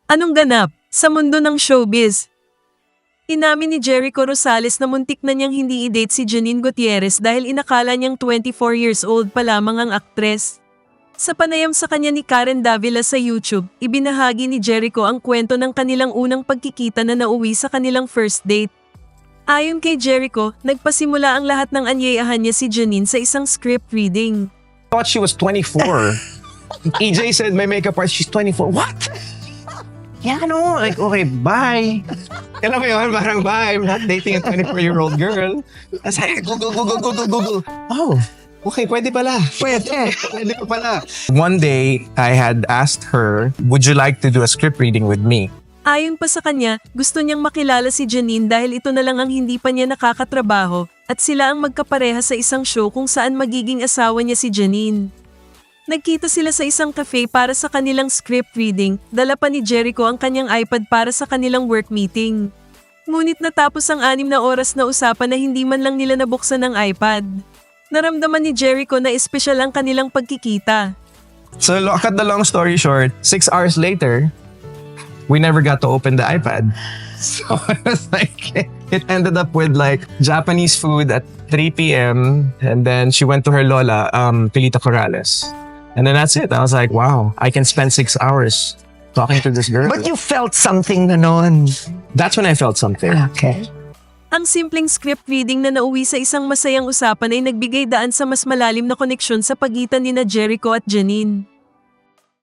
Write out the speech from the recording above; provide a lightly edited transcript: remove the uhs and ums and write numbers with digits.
Anong ganap sa mundo ng showbiz? Inamin ni Jericho Rosales na muntik na niyang hindi i-date si Janine Gutierrez dahil inakala niyang 24 years old pa lamang ang aktres. Sa panayam sa kanya ni Karen Davila sa YouTube, ibinahagi ni Jericho ang kwento ng kanilang unang pagkikita na nauwi sa kanilang first date. Ayon kay Jericho, nagpasimula ang lahat ng anyayahan niya si Janine sa isang script reading. Thought she was 24. EJ said my makeup artist, she's 24. What? Yeah, no. Like, okay, bye. Alam mo yun, parang bye. I'm not dating a 24-year-old girl. Tapos, Google. Oh, okay, pwede pala. Pwede pa pala. One day, I had asked her, would you like to do a script reading with me? Ayon pa sa kanya, gusto niyang makilala si Janine dahil ito na lang ang hindi pa niya nakakatrabaho at sila ang magkapareha sa isang show kung saan magiging asawa niya si Janine. Nagkita sila sa isang cafe para sa kanilang script reading, dala pa ni Jericho ang kanyang iPad para sa kanilang work meeting. Ngunit natapos ang 6 na oras na usapan na hindi man lang nila nabuksan ang iPad. Naramdaman ni Jericho na espesyal ang kanilang pagkikita. So, cut the long story short, 6 hours later, we never got to open the iPad. So, it was like, it ended up with like Japanese food at 3 p.m. And then she went to her lola, Pilita Corrales. And then that's it. I was like, wow, I can spend 6 hours talking to this girl. But you felt something na noon. That's when I felt something. Okay. Ang simpleng script reading na nauwi sa isang masayang usapan ay nagbigay daan sa mas malalim na koneksyon sa pagitan nina Jericho at Janine.